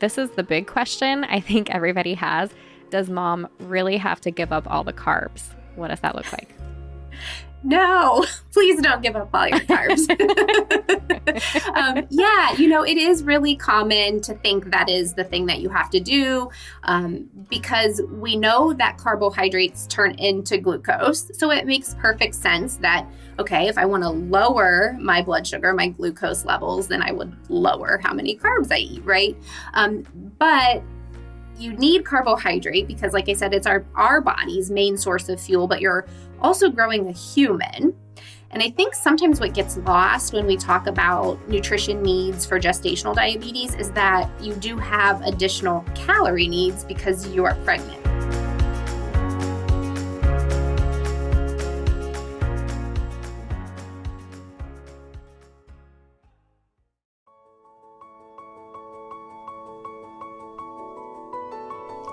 this is the big question I think everybody has. Does mom really have to give up all the carbs? What does that look like? No, please don't give up all your carbs. It is really common to think that is the thing that you have to do because we know that carbohydrates turn into glucose. So it makes perfect sense that, okay, if I want to lower my blood sugar, my glucose levels, then I would lower how many carbs I eat, right? But you need carbohydrate because, like I said, it's our body's main source of fuel, but you're also growing a human. And I think sometimes what gets lost when we talk about nutrition needs for gestational diabetes is that you do have additional calorie needs because you are pregnant.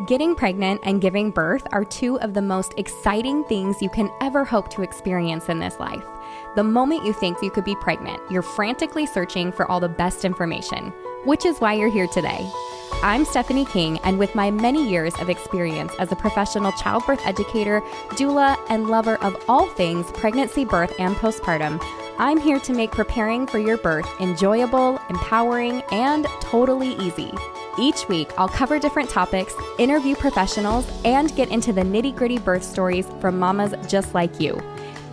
Getting pregnant and giving birth are two of the most exciting things you can ever hope to experience in this life. The moment you think you could be pregnant, you're frantically searching for all the best information, which is why you're here today. I'm Stephanie King, and with my many years of experience as a professional childbirth educator, doula, and lover of all things pregnancy, birth, and postpartum, I'm here to make preparing for your birth enjoyable, empowering, and totally easy. Each week, I'll cover different topics, interview professionals, and get into the nitty-gritty birth stories from mamas just like you.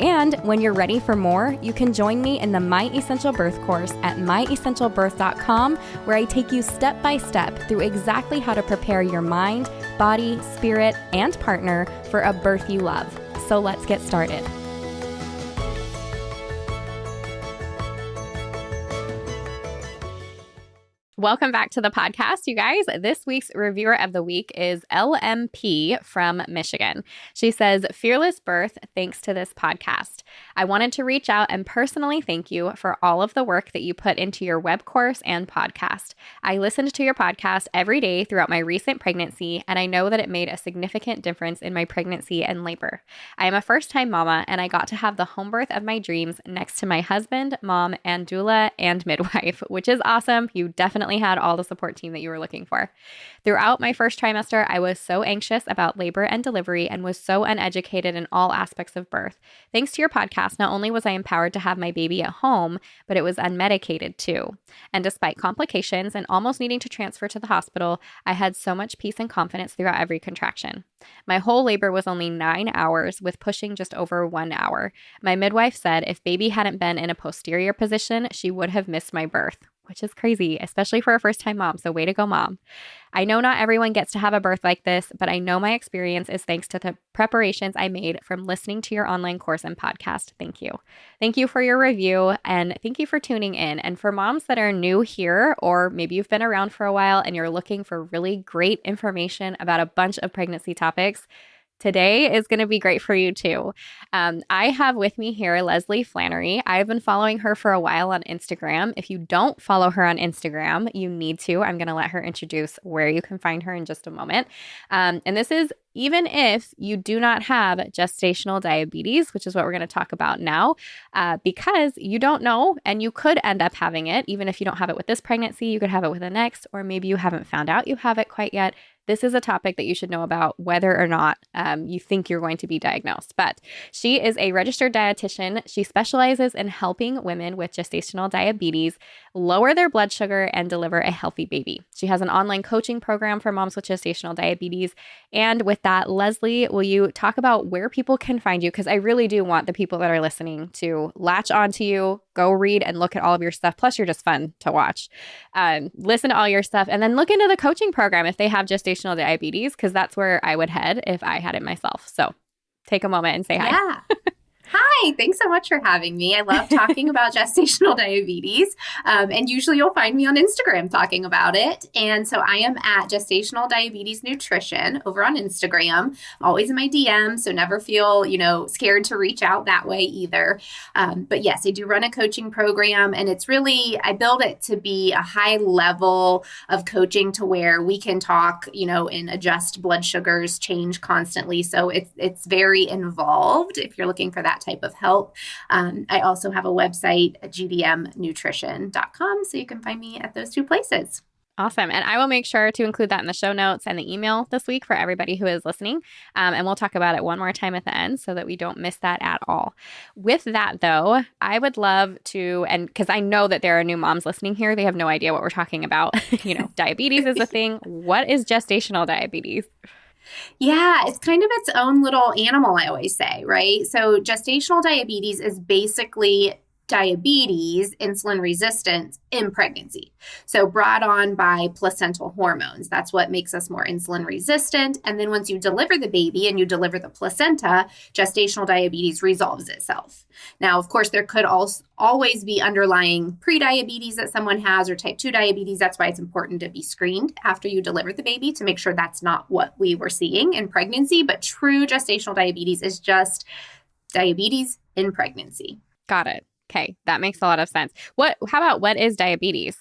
And when you're ready for more, you can join me in the My Essential Birth course at myessentialbirth.com, where I take you step by step through exactly how to prepare your mind, body, spirit, and partner for a birth you love. So let's get started. Welcome back to the podcast, you guys. This week's reviewer of the week is LMP from Michigan. She says, "Fearless birth, thanks to this podcast. I wanted to reach out and personally thank you for all of the work that you put into your web course and podcast. I listened to your podcast every day throughout my recent pregnancy, and I know that it made a significant difference in my pregnancy and labor. I am a first-time mama, and I got to have the home birth of my dreams next to my husband, mom, and doula and midwife, which is awesome. You definitely had all the support team that you were looking for. Throughout my first trimester, I was so anxious about labor and delivery and was so uneducated in all aspects of birth. Thanks to your podcast, not only was I empowered to have my baby at home, but it was unmedicated too. And despite complications and almost needing to transfer to the hospital, I had so much peace and confidence throughout every contraction. My whole labor was only 9 hours, with pushing just over 1 hour. My midwife said if baby hadn't been in a posterior position, she would have missed my birth," which is crazy, especially for a first-time mom, so way to go, mom. "I know not everyone gets to have a birth like this, but I know my experience is thanks to the preparations I made from listening to your online course and podcast. Thank you." Thank you for your review, and thank you for tuning in. And for moms that are new here, or maybe you've been around for a while and you're looking for really great information about a bunch of pregnancy topics, today is going to be great for you too. I have with me here Leslee Flannery. I've been following her for a while on Instagram. If you don't follow her on Instagram, you need to. I'm going to let her introduce where you can find her in just a moment. And this is even if you do not have gestational diabetes, which is what we're going to talk about now, because you don't know, and you could end up having it. Even if you don't have it with this pregnancy, you could have it with the next, or maybe you haven't found out you have it quite yet. This is a topic that you should know about whether or not you think you're going to be diagnosed. But she is a registered dietitian. She specializes in helping women with gestational diabetes lower their blood sugar and deliver a healthy baby. She has an online coaching program for moms with gestational diabetes. And with that, Leslee, will you talk about where people can find you? Because I really do want the people that are listening to latch onto you, go read and look at all of your stuff. Plus, you're just fun to watch. Listen to all your stuff, and then look into the coaching program if they have gestational diabetes, because that's where I would head if I had it myself. So take a moment and say hi. Yeah. Hi, thanks so much for having me. I love talking about gestational diabetes, and usually you'll find me on Instagram talking about it. And so I am at Gestational Diabetes Nutrition over on Instagram, always in my DM, so never feel, scared to reach out that way either. But yes, I do run a coaching program, and it's really, I build it to be a high level of coaching to where we can talk, and adjust blood sugars, change constantly. So it's very involved if you're looking for that type of help. I also have a website, gdmnutrition.com, so you can find me at those two places. Awesome. And I will make sure to include that in the show notes and the email this week for everybody who is listening. And we'll talk about it one more time at the end so that we don't miss that at all. With that, though, I would love to, and because I know that there are new moms listening here, they have no idea what we're talking about. Diabetes is a thing. What is gestational diabetes? Yeah, it's kind of its own little animal, I always say, right? So gestational diabetes is basically diabetes, insulin resistance in pregnancy. So brought on by placental hormones. That's what makes us more insulin resistant. And then once you deliver the baby and you deliver the placenta, gestational diabetes resolves itself. Now, of course, there could also always be underlying prediabetes that someone has or type 2 diabetes. That's why it's important to be screened after you deliver the baby to make sure that's not what we were seeing in pregnancy. But true gestational diabetes is just diabetes in pregnancy. Got it. Okay, that makes a lot of sense. How about what is diabetes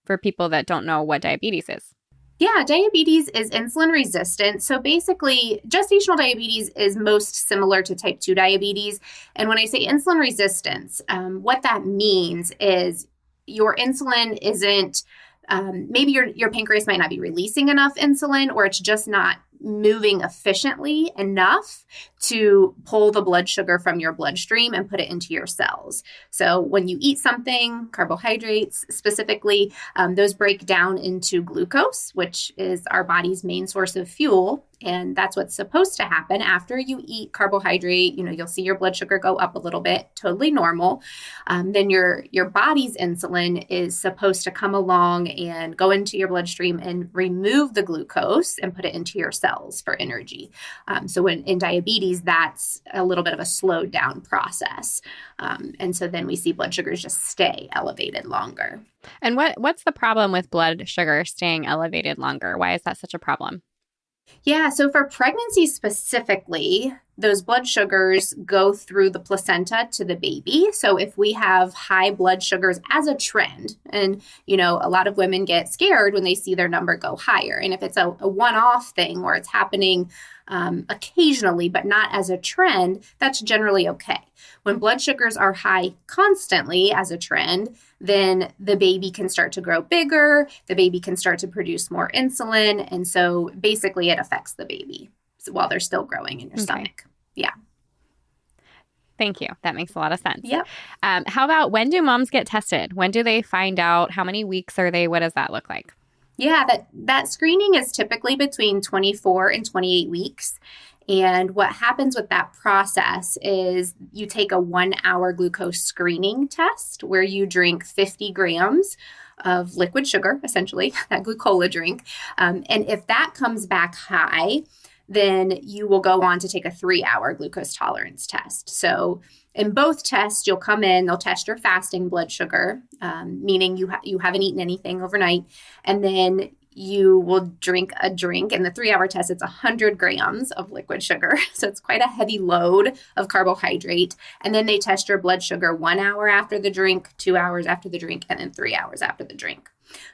for people that don't know what diabetes is? Yeah, diabetes is insulin resistant. So basically, gestational diabetes is most similar to type 2 diabetes. And when I say insulin resistance, what that means is your insulin isn't, maybe your pancreas might not be releasing enough insulin, or it's just not moving efficiently enough to pull the blood sugar from your bloodstream and put it into your cells. So when you eat something, carbohydrates specifically, those break down into glucose, which is our body's main source of fuel. And that's what's supposed to happen after you eat carbohydrate. You'll see your blood sugar go up a little bit, totally normal. Then your body's insulin is supposed to come along and go into your bloodstream and remove the glucose and put it into your cells for energy. So in diabetes, that's a little bit of a slowed down process. And so then we see blood sugars just stay elevated longer. And what's the problem with blood sugar staying elevated longer? Why is that such a problem? Yeah, so for pregnancy specifically, those blood sugars go through the placenta to the baby. So if we have high blood sugars as a trend, and a lot of women get scared when they see their number go higher. And if it's a one-off thing or it's happening occasionally, but not as a trend, that's generally okay. When blood sugars are high constantly as a trend, then the baby can start to grow bigger, the baby can start to produce more insulin, and so basically it affects the baby while they're still growing in your stomach. Yeah. Thank you. That makes a lot of sense. Yep. How about when do moms get tested? When do they find out? How many weeks are they? What does that look like? Yeah, that screening is typically between 24 and 28 weeks. And what happens with that process is you take a 1-hour glucose screening test where you drink 50 grams of liquid sugar, essentially, that glucola drink. And if that comes back high, then you will go on to take a 3-hour glucose tolerance test. So in both tests, you'll come in, they'll test your fasting blood sugar, meaning you haven't eaten anything overnight, and then you will drink a drink. In the 3-hour test, it's 100 grams of liquid sugar. So it's quite a heavy load of carbohydrate. And then they test your blood sugar 1 hour after the drink, 2 hours after the drink, and then 3 hours after the drink.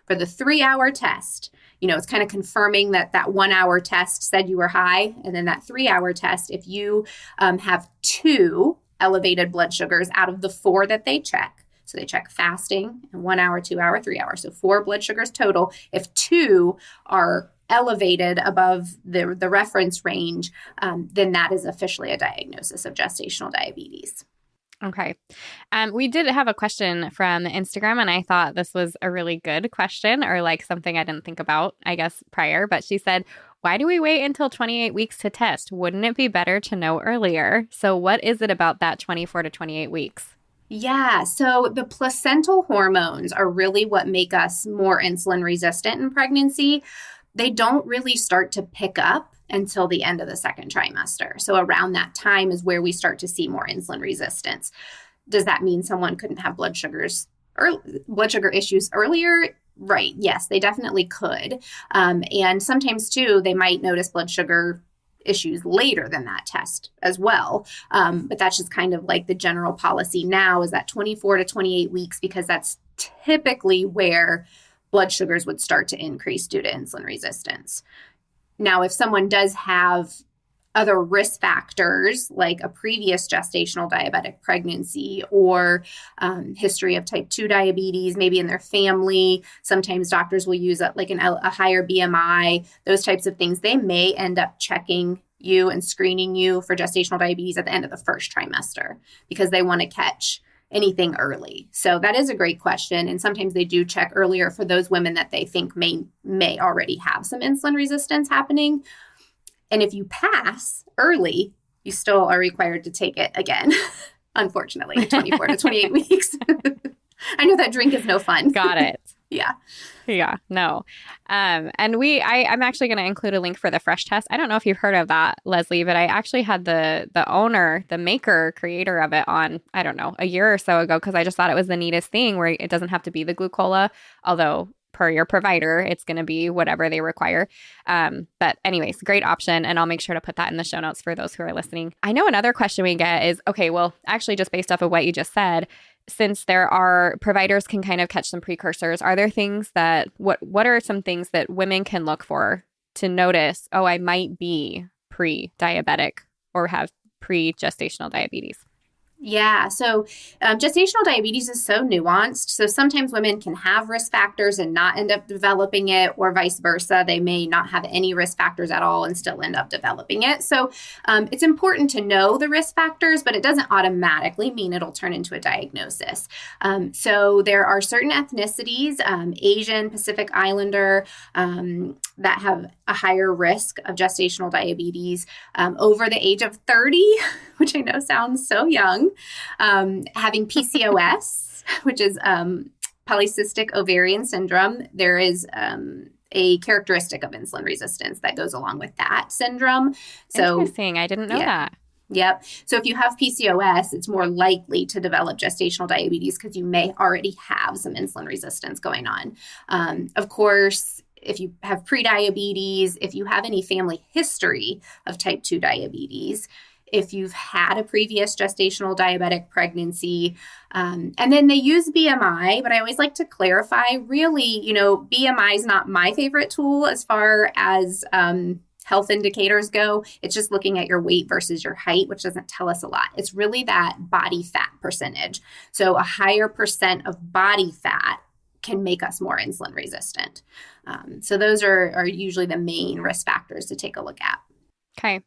For the 3-hour test, it's kind of confirming that 1-hour test said you were high. And then that 3-hour test, if you have 2 elevated blood sugars out of the 4 that they check, so they check fasting and 1 hour, 2 hour, 3 hour. So 4 blood sugars total. If 2 are elevated above the reference range, then that is officially a diagnosis of gestational diabetes. Okay. We did have a question from Instagram, and I thought this was a really good question, or like something I didn't think about, I guess, prior. But she said, why do we wait until 28 weeks to test? Wouldn't it be better to know earlier? So what is it about that 24 to 28 weeks? Yeah, so the placental hormones are really what make us more insulin resistant in pregnancy. They don't really start to pick up until the end of the second trimester. So around that time is where we start to see more insulin resistance. Does that mean someone couldn't have blood sugar issues earlier? Right. Yes, they definitely could. And sometimes too, they might notice blood sugar issues later than that test as well. But that's just kind of like the general policy now is that 24 to 28 weeks, because that's typically where blood sugars would start to increase due to insulin resistance. Now, if someone does have other risk factors like a previous gestational diabetic pregnancy or history of type 2 diabetes, maybe in their family. Sometimes doctors will use a higher BMI, those types of things. They may end up checking you and screening you for gestational diabetes at the end of the first trimester because they want to catch anything early. So that is a great question. And sometimes they do check earlier for those women that they think may already have some insulin resistance happening. And if you pass early, you still are required to take it again, unfortunately, 24 to 28 weeks. I know that drink is no fun. Got it. Yeah. Yeah, no. And I'm actually going to include a link for the fresh test. I don't know if you've heard of that, Leslie, but I actually had the owner, the maker, creator of it on, I don't know, a year or so ago, because I just thought it was the neatest thing where it doesn't have to be the glucola, although per your provider, it's going to be whatever they require. But anyways, great option. And I'll make sure to put that in the show notes for those who are listening. I know another question we get is, okay, well, actually just based off of what you just said, since there are providers can kind of catch some precursors, are there things that, what are some things that women can look for to notice, oh, I might be pre-diabetic or have pre-gestational diabetes? Yeah. So gestational diabetes is so nuanced. So sometimes women can have risk factors and not end up developing it, or vice versa. They may not have any risk factors at all and still end up developing it. So it's important to know the risk factors, but it doesn't automatically mean it'll turn into a diagnosis. So there are certain ethnicities, Asian, Pacific Islander, that have a higher risk of gestational diabetes over the age of 30, which I know sounds so young. Having PCOS, which is polycystic ovarian syndrome. There is a characteristic of insulin resistance that goes along with that syndrome. So, interesting. I didn't know that. Yep. So if you have PCOS, it's more likely to develop gestational diabetes because you may already have some insulin resistance going on. Of course, if you have prediabetes, if you have any family history of type 2 diabetes, if you've had a previous gestational diabetic pregnancy, and then they use BMI, but I always like to clarify, really, BMI is not my favorite tool as far as health indicators go. It's just looking at your weight versus your height, which doesn't tell us a lot. It's really that body fat percentage. So a higher percent of body fat can make us more insulin resistant. So those are usually the main risk factors to take a look at. Okay.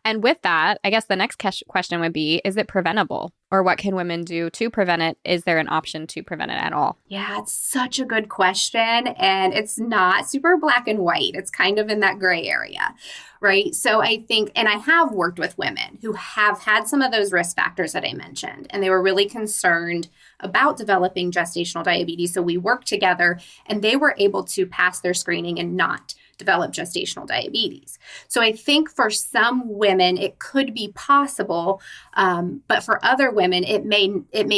And with that, I guess the next question would be, is it preventable? Or what can women do to prevent it? Is there an option to prevent it at all? Yeah, it's such a good question. And it's not super black and white. It's kind of in that gray area, right? So I think, and I have worked with women who have had some of those risk factors that I mentioned, and they were really concerned about developing gestational diabetes. So we worked together and they were able to pass their screening and not develop gestational diabetes. So I think for some women, it could be possible, but for other women, it may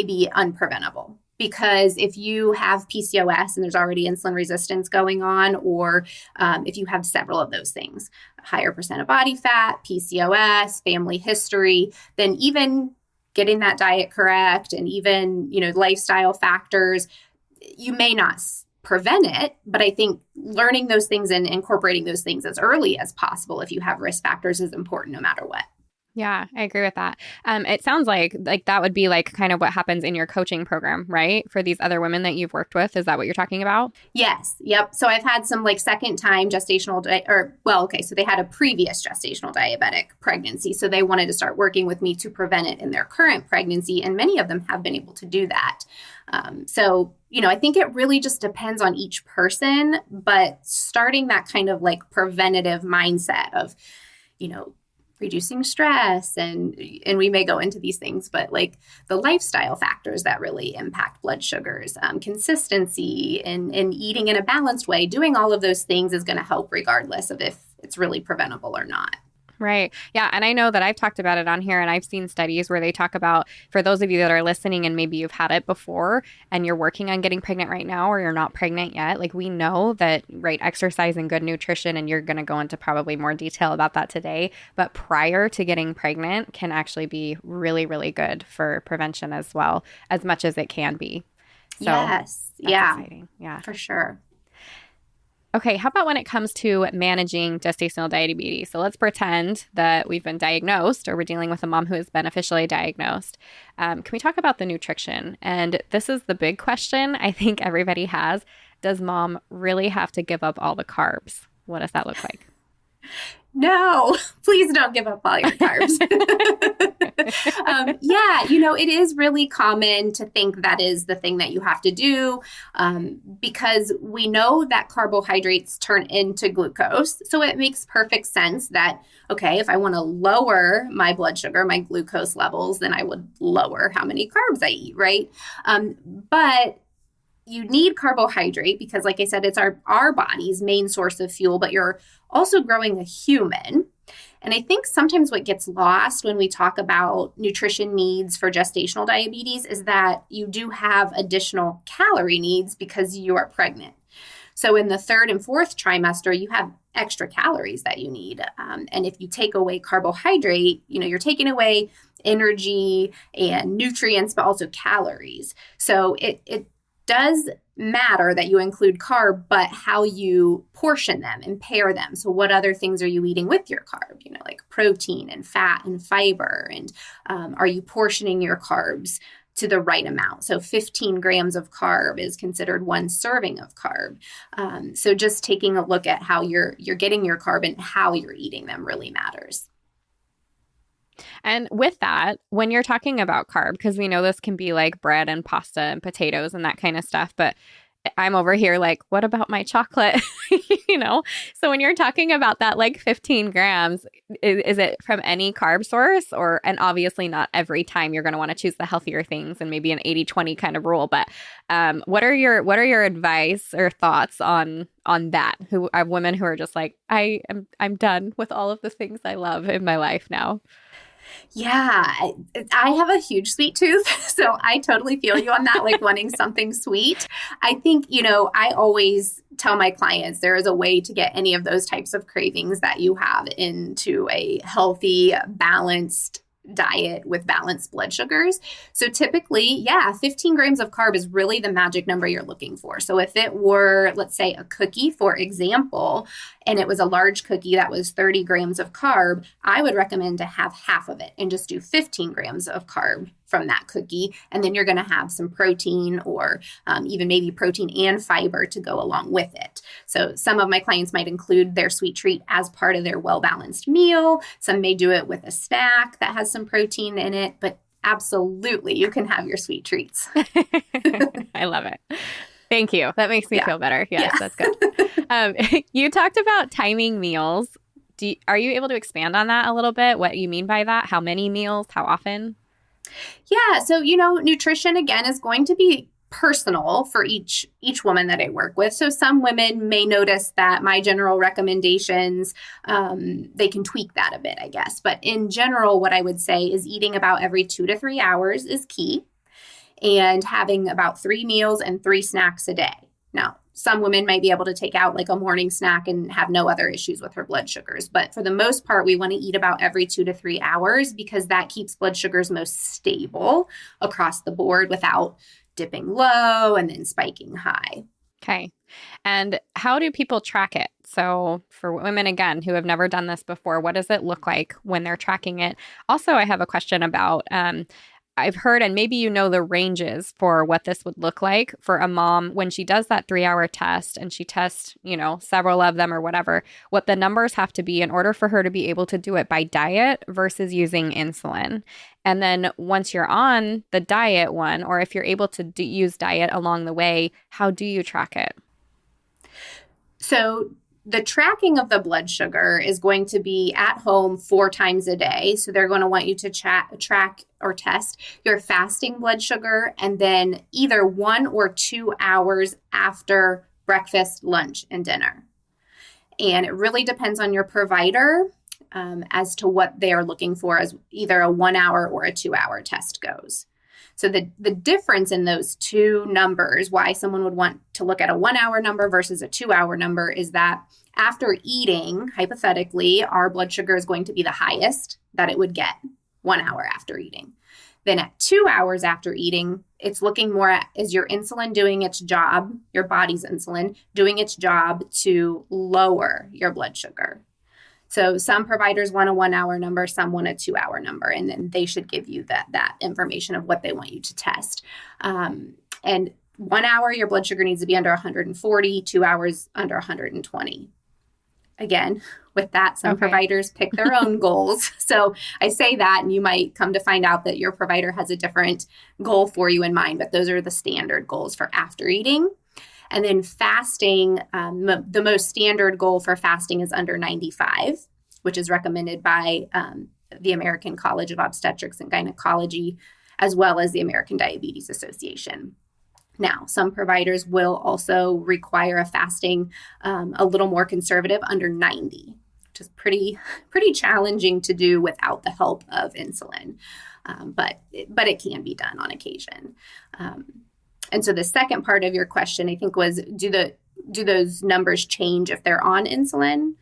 be unpreventable. Because if you have PCOS and there's already insulin resistance going on, or if you have several of those things, higher percent of body fat, PCOS, family history, then even getting that diet correct and even, lifestyle factors, you may not prevent it, but I think learning those things and incorporating those things as early as possible if you have risk factors is important no matter what. Yeah, I agree with that. It sounds like that would be like kind of what happens in your coaching program, right? For these other women that you've worked with. Is that what you're talking about? Yes. Yep. So I've had some second time gestational, so they had a previous gestational diabetic pregnancy. So they wanted to start working with me to prevent it in their current pregnancy. And many of them have been able to do that. I think it really just depends on each person, but starting that kind of preventative mindset of, reducing stress and we may go into these things, but the lifestyle factors that really impact blood sugars, consistency and eating in a balanced way, doing all of those things is going to help regardless of if it's really preventable or not. Right. Yeah. And I know that I've talked about it on here and I've seen studies where they talk about, for those of you that are listening and maybe you've had it before and you're working on getting pregnant right now or you're not pregnant yet, we know that, right, exercise and good nutrition, and you're going to go into probably more detail about that today, but prior to getting pregnant can actually be really, really good for prevention as well, as much as it can be. So yes. Yeah. exciting. Yeah. For sure. Okay, how about when it comes to managing gestational diabetes? So let's pretend that we've been diagnosed or we're dealing with a mom who has been officially diagnosed. Can we talk about the nutrition? And this is the big question I think everybody has. Does mom really have to give up all the carbs? What does that look like? No, please don't give up all your carbs. Yeah, it is really common to think that is the thing that you have to do because we know that carbohydrates turn into glucose. So it makes perfect sense that, okay, if I want to lower my blood sugar, my glucose levels, then I would lower how many carbs I eat, right? But you need carbohydrate because, like I said, it's our body's main source of fuel, but you're also growing a human. And I think sometimes what gets lost when we talk about nutrition needs for gestational diabetes is that you do have additional calorie needs because you are pregnant. So in the third and fourth trimester, you have extra calories that you need. And if you take away carbohydrate, you're taking away energy and nutrients, but also calories. So it does matter that you include carb, but how you portion them and pair them. So what other things are you eating with your carb? Like protein and fat and fiber. And are you portioning your carbs to the right amount? So 15 grams of carb is considered one serving of carb. So just taking a look at how you're getting your carb and how you're eating them really matters. And with that, when you're talking about carb, because we know this can be like bread and pasta and potatoes and that kind of stuff, but I'm over here like, what about my chocolate? So when you're talking about that, like 15 grams, is it from any carb source and obviously not every time you're going to want to choose the healthier things and maybe an 80-20 kind of rule. But what are your advice or thoughts on that? Who are women who are just like, I'm done with all of the things I love in my life now. Yeah, I have a huge sweet tooth, so I totally feel you on that, like wanting something sweet. I think, I always tell my clients there is a way to get any of those types of cravings that you have into a healthy, balanced diet with balanced blood sugars. So typically, 15 grams of carb is really the magic number you're looking for. So if it were, let's say, a cookie, for example, and it was a large cookie that was 30 grams of carb, I would recommend to have half of it and just do 15 grams of carb from that cookie. And then you're going to have some protein or even maybe protein and fiber to go along with it. So some of my clients might include their sweet treat as part of their well-balanced meal. Some may do it with a snack that has some protein in it, but absolutely, you can have your sweet treats. I love it. Thank you. That makes me feel better. Yes, that's good. You talked about timing meals. Are you able to expand on that a little bit? What you mean by that? How many meals? How often? Yeah. So, nutrition, again, is going to be personal for each woman that I work with. So some women may notice that my general recommendations, they can tweak that a bit, I guess. But in general, what I would say is eating about every 2 to 3 hours is key, and having about 3 meals and 3 snacks a day. Now, some women might be able to take out like a morning snack and have no other issues with her blood sugars. But for the most part, we want to eat about every 2 to 3 hours because that keeps blood sugars most stable across the board without dipping low and then spiking high. Okay. And how do people track it? So for women, again, who have never done this before, what does it look like when they're tracking it? Also, I have a question about I've heard, and maybe the ranges for what this would look like for a mom when she does that 3-hour test and she tests, several of them or whatever, what the numbers have to be in order for her to be able to do it by diet versus using insulin. And then once you're on the diet one, or if you're able to use diet along the way, how do you track it? So the tracking of the blood sugar is going to be at home 4 times a day. So they're going to want you to track or test your fasting blood sugar, and then either 1 or 2 hours after breakfast, lunch, and dinner. And it really depends on your provider as to what they are looking for as either a 1-hour or a 2-hour test goes. So the difference in those two numbers, why someone would want to look at a 1-hour number versus a 2-hour number, is that after eating, hypothetically, our blood sugar is going to be the highest that it would get 1 hour after eating. Then at 2 hours after eating, it's looking more at, is your insulin doing its job, your body's insulin doing its job to lower your blood sugar? So some providers want a 1 hour number, some want a 2 hour number, and then they should give you that information of what they want you to test. And 1 hour, your blood sugar needs to be under 140, 2 hours under 120. Again, with that, some providers pick their own goals. So I say that, and you might come to find out that your provider has a different goal for you in mind, but those are the standard goals for after eating. And then fasting, the most standard goal for fasting is under 95, which is recommended by the American College of Obstetrics and Gynecology, as well as the American Diabetes Association. Now, some providers will also require a fasting a little more conservative under 90, which is pretty challenging to do without the help of insulin, but it can be done on occasion. And so the second part of your question, I think, was do those numbers change if they're on insulin?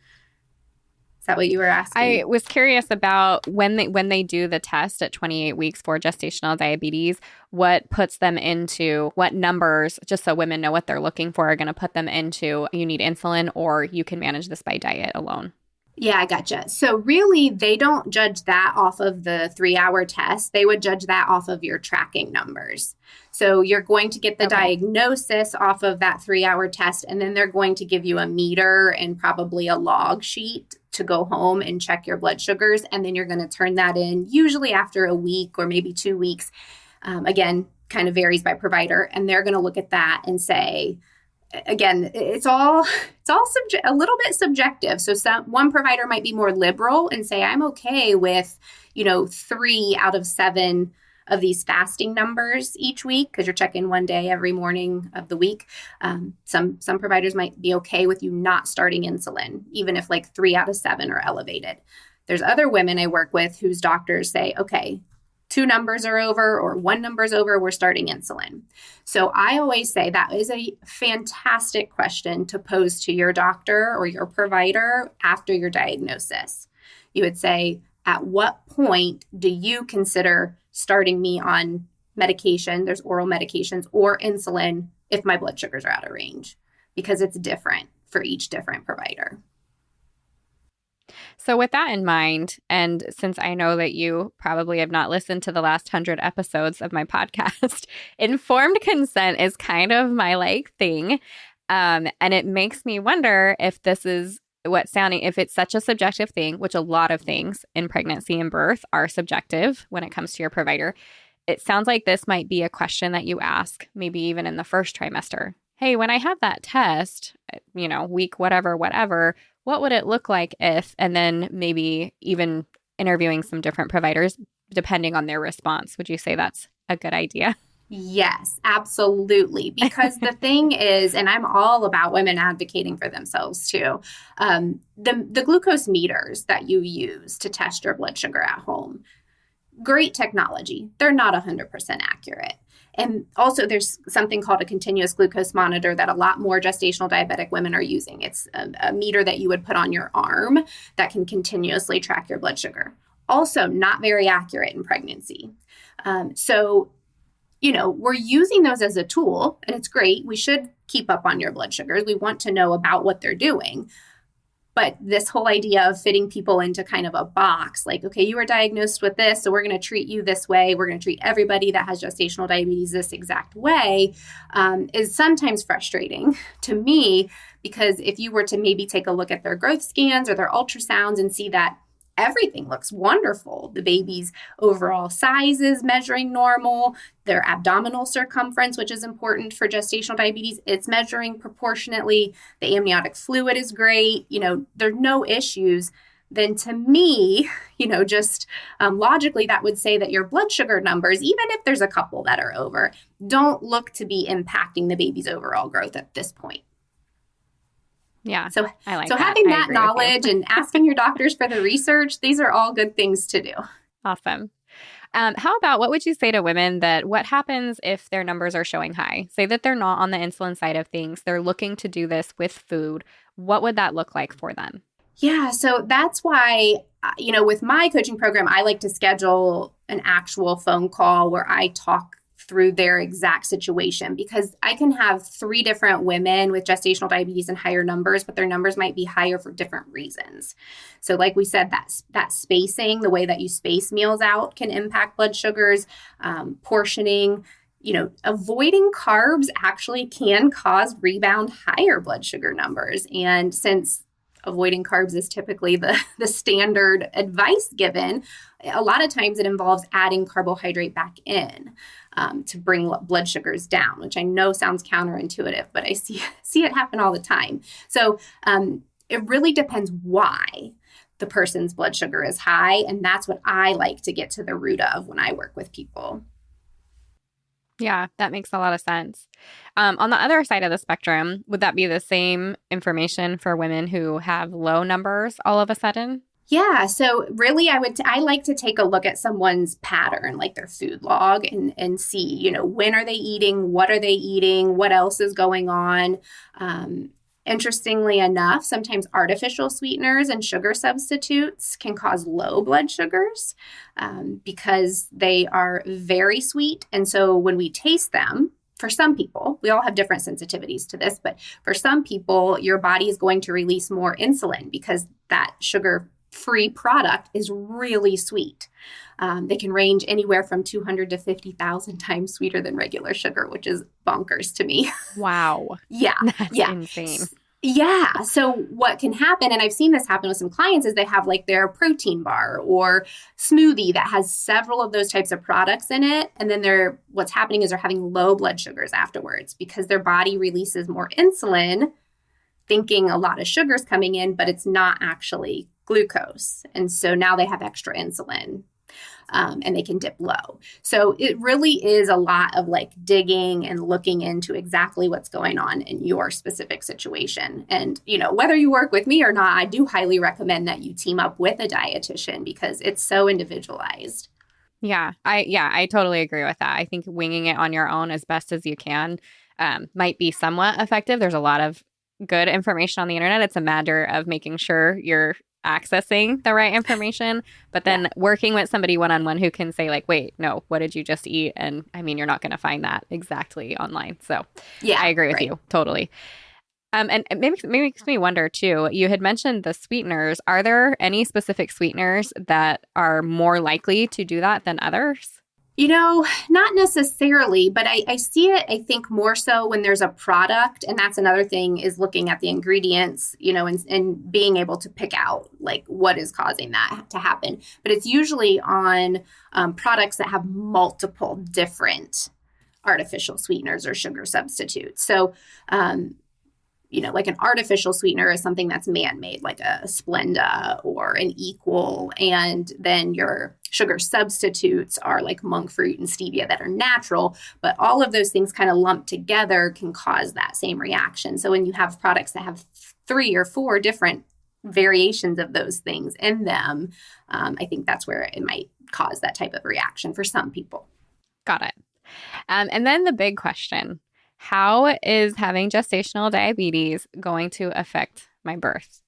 Is that what you were asking? I was curious about when they do the test at 28 weeks for gestational diabetes, what puts them into what numbers, just so women know what they're looking for, are going to put them into you need insulin or you can manage this by diet alone. Yeah, I gotcha. So really, they don't judge that off of the 3-hour test. They would judge that off of your tracking numbers. So you're going to get the diagnosis off of that 3-hour test, and then they're going to give you a meter and probably a log sheet to go home and check your blood sugars. And then you're going to turn that in usually after a week or maybe 2 weeks. Again, kind of varies by provider. And they're going to look at that and say, again, it's all a little bit subjective. So one provider might be more liberal and say, I'm okay with, 3 out of 7 of these fasting numbers each week, because you're checking one day every morning of the week. Some providers might be okay with you not starting insulin, even if like 3 out of 7 are elevated. There's other women I work with whose doctors say, okay, 2 numbers are over or 1 number is over, we're starting insulin. So I always say that is a fantastic question to pose to your doctor or your provider after your diagnosis. You would say, at what point do you consider starting me on medication, there's oral medications, or insulin if my blood sugars are out of range? Because it's different for each different provider. So with that in mind, and since I know that you probably have not listened to the last 100 episodes of my podcast, informed consent is kind of my thing. And it makes me wonder if this is if it's such a subjective thing, which a lot of things in pregnancy and birth are subjective when it comes to your provider. It sounds like this might be a question that you ask maybe even in the first trimester. Hey, when I have that test, week, whatever, what would it look like if, and then maybe even interviewing some different providers depending on their response. Would you say that's a good idea? Yes, absolutely. Because the thing is, and I'm all about women advocating for themselves too, the glucose meters that you use to test your blood sugar at home, great technology. They're not 100% accurate. And also there's something called a continuous glucose monitor that a lot more gestational diabetic women are using. It's a meter that you would put on your arm that can continuously track your blood sugar. Also not very accurate in pregnancy. We're using those as a tool, and it's great. We should keep up on your blood sugars. We want to know about what they're doing. But this whole idea of fitting people into kind of a box, like, okay, you were diagnosed with this, so we're going to treat you this way. We're going to treat everybody that has gestational diabetes this exact way, is sometimes frustrating to me, because if you were to maybe take a look at their growth scans or their ultrasounds and see that everything looks wonderful. The baby's overall size is measuring normal. Their abdominal circumference, which is important for gestational diabetes, it's measuring proportionately. The amniotic fluid is great. There are no issues. Then to me, just logically, that would say that your blood sugar numbers, even if there's a couple that are over, don't look to be impacting the baby's overall growth at this point. Yeah. So having that knowledge and asking your doctors for the research, these are all good things to do. Awesome. How about, what would you say to women what happens if their numbers are showing high? Say that they're not on the insulin side of things. They're looking to do this with food. What would that look like for them? Yeah, so that's why, with my coaching program, I like to schedule an actual phone call where I talk through their exact situation, because I can have 3 different women with gestational diabetes and higher numbers, but their numbers might be higher for different reasons. So like we said, that spacing, the way that you space meals out can impact blood sugars, portioning. Avoiding carbs actually can cause rebound higher blood sugar numbers. And since avoiding carbs is typically the standard advice given, a lot of times it involves adding carbohydrate back in to bring blood sugars down, which I know sounds counterintuitive, but I see it happen all the time. So it really depends why the person's blood sugar is high. And that's what I like to get to the root of when I work with people. Yeah, that makes a lot of sense. On the other side of the spectrum, would that be the same information for women who have low numbers all of a sudden? Yeah. So really, I like to take a look at someone's pattern, like their food log, and see, when are they eating? What are they eating? What else is going on? Interestingly enough, sometimes artificial sweeteners and sugar substitutes can cause low blood sugars because they are very sweet. And so when we taste them, for some people, we all have different sensitivities to this, but for some people, your body is going to release more insulin because that sugar-free product is really sweet. They can range anywhere from 200 to 50,000 times sweeter than regular sugar, which is bonkers to me. Wow. Yeah. That's insane. Yeah. So what can happen, and I've seen this happen with some clients, is they have like their protein bar or smoothie that has several of those types of products in it. And then what's happening is they're having low blood sugars afterwards because their body releases more insulin, thinking a lot of sugar's coming in, but it's not actually glucose. And so now they have extra insulin. And they can dip low. So it really is a lot of like digging and looking into exactly what's going on in your specific situation. And, whether you work with me or not, I do highly recommend that you team up with a dietitian because it's so individualized. Yeah, I totally agree with that. I think winging it on your own as best as you can might be somewhat effective. There's a lot of good information on the internet. It's a matter of making sure you're accessing the right information, but then working with somebody one-on-one who can say like, wait, no, what did you just eat? And I mean, you're not going to find that exactly online. So yeah, I agree with you totally. And it makes me wonder too, you had mentioned the sweeteners. Are there any specific sweeteners that are more likely to do that than others? Not necessarily, but I see it, I think, more so when there's a product. And that's another thing, is looking at the ingredients, and being able to pick out like what is causing that to happen. But it's usually on products that have multiple different artificial sweeteners or sugar substitutes. So, like an artificial sweetener is something that's man-made, like a Splenda or an Equal. And then your sugar substitutes are like monk fruit and stevia that are natural. But all of those things kind of lumped together can cause that same reaction. So when you have products that have 3 or 4 different variations of those things in them, I think that's where it might cause that type of reaction for some people. Got it. And then the big question. How is having gestational diabetes going to affect my birth?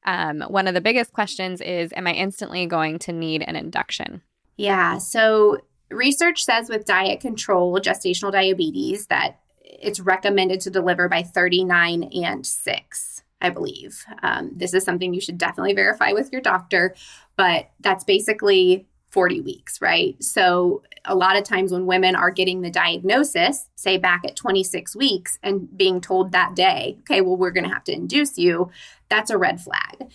One of the biggest questions is, am I instantly going to need an induction? Yeah. So research says with diet control, gestational diabetes, that it's recommended to deliver by 39 and 6, I believe. This is something you should definitely verify with your doctor, but that's basically 40 weeks, right? So a lot of times when women are getting the diagnosis, say back at 26 weeks, and being told that day, okay, well, we're going to have to induce you, that's a red flag.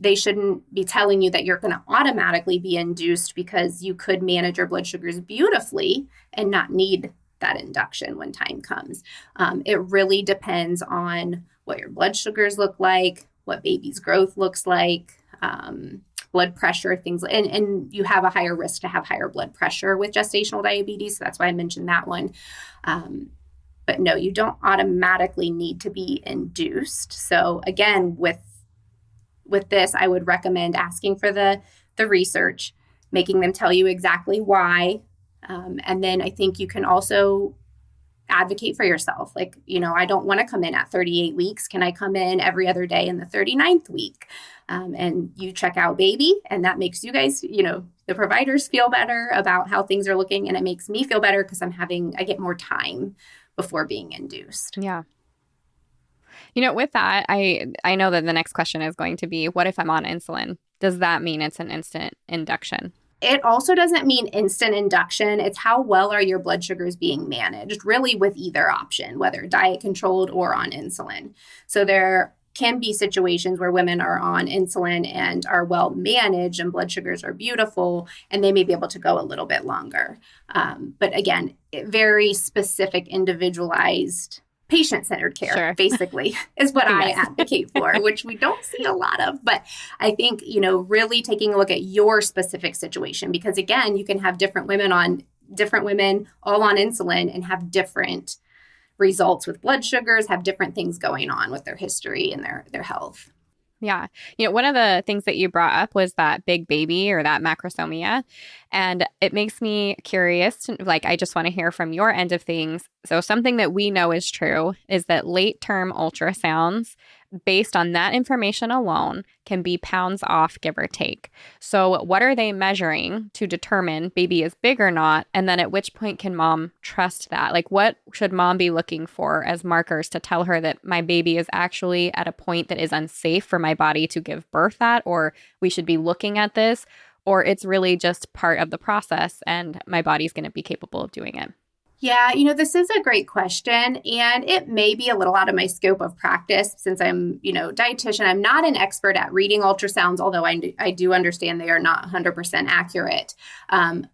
They shouldn't be telling you that you're going to automatically be induced, because you could manage your blood sugars beautifully and not need that induction when time comes. It really depends on what your blood sugars look like, what baby's growth looks like, blood pressure, things, and you have a higher risk to have higher blood pressure with gestational diabetes. So that's why I mentioned that one. But no, you don't automatically need to be induced. So again, with this, I would recommend asking for the research, making them tell you exactly why. And then I think you can also advocate for yourself. Like, I don't want to come in at 38 weeks. Can I come in every other day in the 39th week? And you check out baby, and that makes you guys, the providers feel better about how things are looking. And it makes me feel better because I get more time before being induced. Yeah. With that, I know that the next question is going to be, what if I'm on insulin? Does that mean it's an instant induction? It also doesn't mean instant induction. It's how well are your blood sugars being managed, really, with either option, whether diet controlled or on insulin. So there can be situations where women are on insulin and are well managed and blood sugars are beautiful, and they may be able to go a little bit longer. But again, very specific, individualized, patient-centered care, basically, is what I advocate for, which we don't see a lot of. But I think, really taking a look at your specific situation, because again, you can have different women all on insulin and have different results with blood sugars, have different things going on with their history and their health. Yeah. One of the things that you brought up was that big baby or that macrosomia. And it makes me curious. I just want to hear from your end of things. So something that we know is true is that late-term ultrasounds, based on that information alone, can be pounds off, give or take. So what are they measuring to determine baby is big or not? And then at which point can mom trust that? What should mom be looking for as markers to tell her that my baby is actually at a point that is unsafe for my body to give birth at, or we should be looking at this, or it's really just part of the process and my body's going to be capable of doing it? Yeah, this is a great question, and it may be a little out of my scope of practice since I'm, dietitian. I'm not an expert at reading ultrasounds, although I do understand they are not 100% accurate. And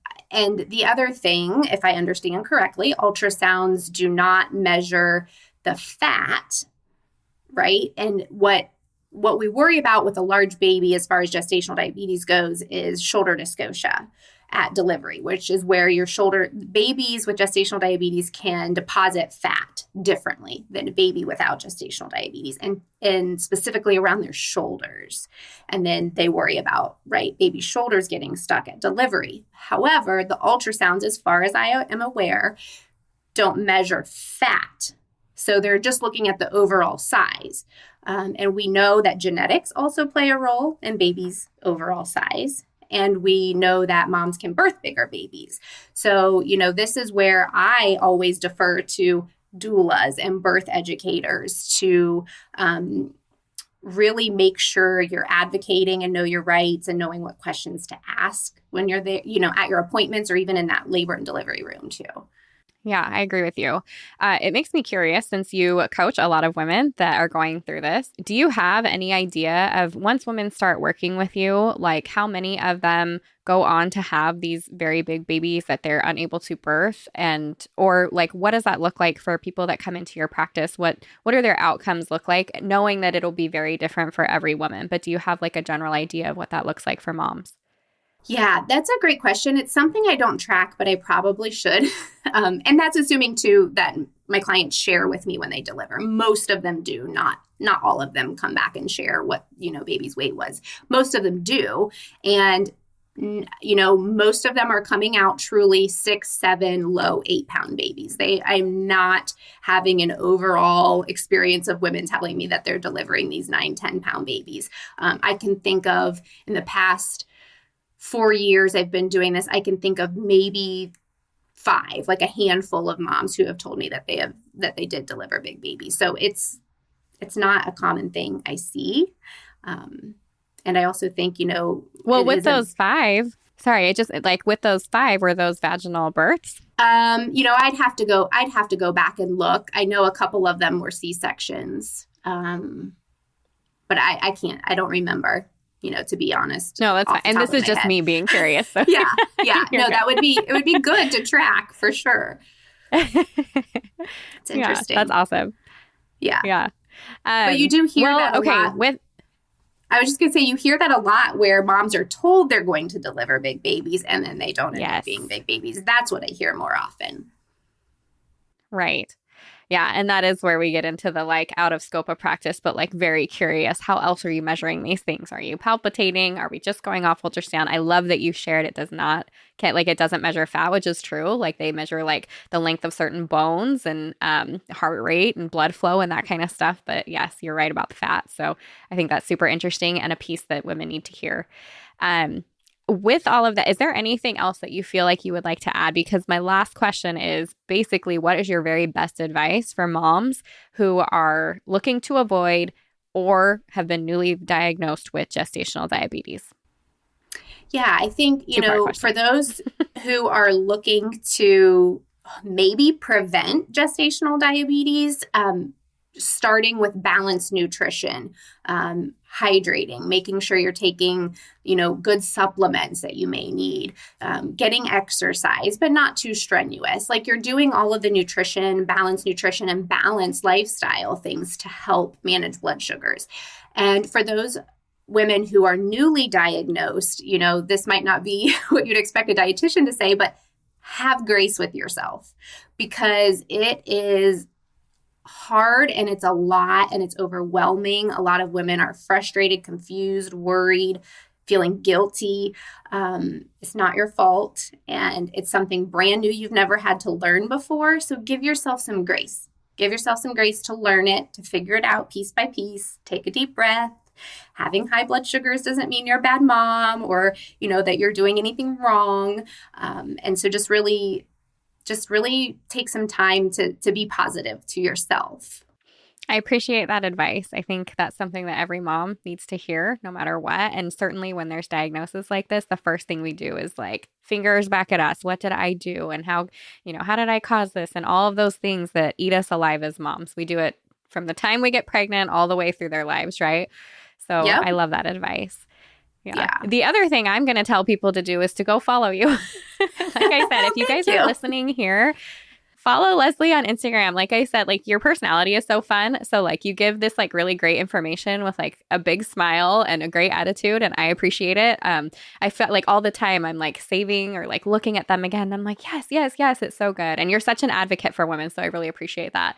the other thing, if I understand correctly, ultrasounds do not measure the fat, right? And what we worry about with a large baby as far as gestational diabetes goes is shoulder dystocia at delivery, which is where babies with gestational diabetes can deposit fat differently than a baby without gestational diabetes, and specifically around their shoulders. And then they worry about, baby shoulders getting stuck at delivery. However, the ultrasounds, as far as I am aware, don't measure fat. So they're just looking at the overall size. And we know that genetics also play a role in babies' overall size. And we know that moms can birth bigger babies. So, this is where I always defer to doulas and birth educators to really make sure you're advocating and know your rights and knowing what questions to ask when you're there, at your appointments or even in that labor and delivery room too. Yeah, I agree with you. It makes me curious, since you coach a lot of women that are going through this. Do you have any idea of, once women start working with you, how many of them go on to have these very big babies that they're unable to birth? Or what does that look like for people that come into your practice? What are their outcomes look like, knowing that it'll be very different for every woman? But do you have a general idea of what that looks like for moms? Yeah, that's a great question. It's something I don't track, but I probably should. And that's assuming too that my clients share with me when they deliver. Most of them do, not all of them come back and share what, baby's weight was. Most of them do. And, most of them are coming out truly 6, 7, low 8-pound babies. I'm not having an overall experience of women telling me that they're delivering these 9, 10-pound babies. I can think of, in the past 4 years I've been doing this, I can think of maybe 5, a handful of moms who have told me that they did deliver big babies. So it's not a common thing I see. And I also think, well, with those 5, sorry, it just with those 5, were those vaginal births? I'd have to go back and look. I know a couple of them were C-sections. But I don't remember. To be honest. No, that's fine. And this is just me being curious. So. Yeah. No, it would be good to track for sure. It's interesting. Yeah, that's awesome. Yeah. But you do hear that a lot. I was just going to say, you hear that a lot where moms are told they're going to deliver big babies and then they don't end up being big babies. That's what I hear more often. Right. Yeah. And that is where we get into the like out of scope of practice, but like very curious. How else are you measuring these things? Are you palpitating? Are we just going off ultrasound? I love that you shared it does not, like it doesn't measure fat, which is true. Like they measure like the length of certain bones and heart rate and blood flow and that kind of stuff. But yes, you're right about the fat. So I think that's super interesting and a piece that women need to hear. With all of that, is there anything else that you feel like you would like to add? Because my last question is basically, what is your very best advice for moms who are looking to avoid or have been newly diagnosed with gestational diabetes? Yeah, I think, for those who are looking to maybe prevent gestational diabetes, starting with balanced nutrition, hydrating, making sure you're taking, good supplements that you may need, getting exercise, but not too strenuous. Like you're doing all of the balanced nutrition and balanced lifestyle things to help manage blood sugars. And for those women who are newly diagnosed, this might not be what you'd expect a dietitian to say, but have grace with yourself because it is hard and it's a lot and it's overwhelming. A lot of women are frustrated, confused, worried, feeling guilty. It's not your fault and it's something brand new you've never had to learn before. So give yourself some grace. Give yourself some grace to learn it, to figure it out piece by piece. Take a deep breath. Having high blood sugars doesn't mean you're a bad mom or, that you're doing anything wrong. And so just really take some time to be positive to yourself. I appreciate that advice. I think that's something that every mom needs to hear no matter what. And certainly when there's diagnosis like this, the first thing we do is like fingers back at us. What did I do? And how did I cause this? And all of those things that eat us alive as moms. We do it from the time we get pregnant all the way through their lives, right? So yep. I love that advice. Yeah. The other thing I'm going to tell people to do is to go follow you. Like I said, if you guys are listening here, follow Leslee on Instagram. Like I said, like your personality is so fun. So like you give this like really great information with like a big smile and a great attitude. And I appreciate it. I felt like all the time I'm like saving or like looking at them again. And I'm like, yes. It's so good. And you're such an advocate for women. So I really appreciate that.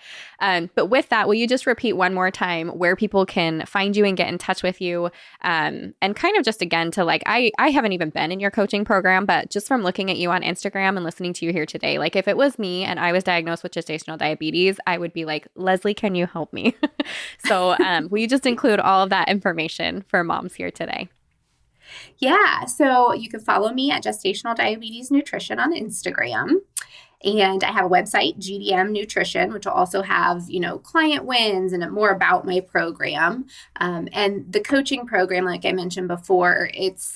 But with that, will you just repeat one more time where people can find you and get in touch with you? And kind of just again to like, I haven't even been in your coaching program, but just from looking at you on Instagram and listening to you here today, like if it was me and I was diagnosed with gestational diabetes, I would be like, Leslee, can you help me? So will you just include all of that information for moms here today? Yeah. So you can follow me at Gestational Diabetes Nutrition on Instagram. And I have a website, GDM Nutrition, which will also have, client wins and more about my program. And the coaching program, like I mentioned before,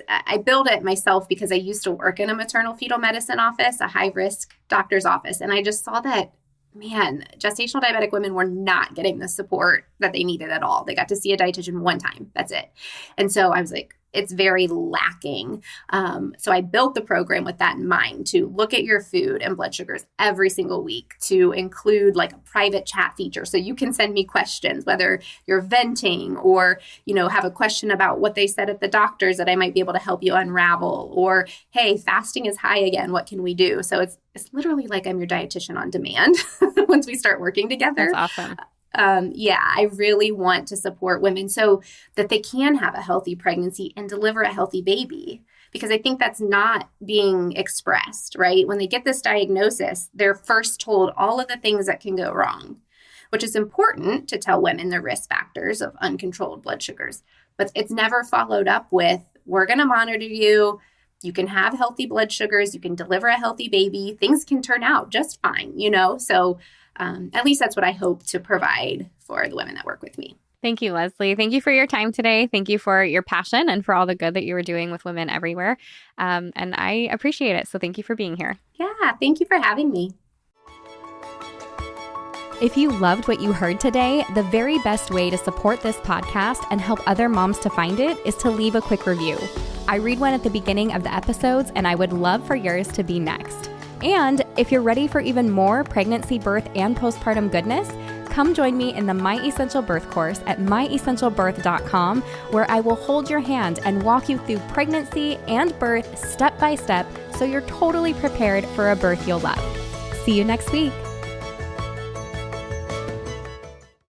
I built it myself because I used to work in a maternal fetal medicine office, a high-risk doctor's office. And I just saw that, man, gestational diabetic women were not getting the support that they needed at all. They got to see a dietitian one time. That's it. And so I was like, it's very lacking. So I built the program with that in mind to look at your food and blood sugars every single week, to include like a private chat feature. So you can send me questions, whether you're venting or, have a question about what they said at the doctor's that I might be able to help you unravel, or, hey, fasting is high again. What can we do? So it's literally like I'm your dietitian on demand once we start working together. That's awesome. I really want to support women so that they can have a healthy pregnancy and deliver a healthy baby, because I think that's not being expressed, right? When they get this diagnosis, they're first told all of the things that can go wrong, which is important to tell women the risk factors of uncontrolled blood sugars. But it's never followed up with, we're going to monitor you. You can have healthy blood sugars. You can deliver a healthy baby. Things can turn out just fine, So at least that's what I hope to provide for the women that work with me. Thank you, Leslee. Thank you for your time today. Thank you for your passion and for all the good that you were doing with women everywhere. And I appreciate it. So thank you for being here. Yeah, thank you for having me. If you loved what you heard today, the very best way to support this podcast and help other moms to find it is to leave a quick review. I read one at the beginning of the episodes, and I would love for yours to be next. And if you're ready for even more pregnancy, birth, and postpartum goodness, come join me in the My Essential Birth course at myessentialbirth.com, where I will hold your hand and walk you through pregnancy and birth step by step so you're totally prepared for a birth you'll love. See you next week.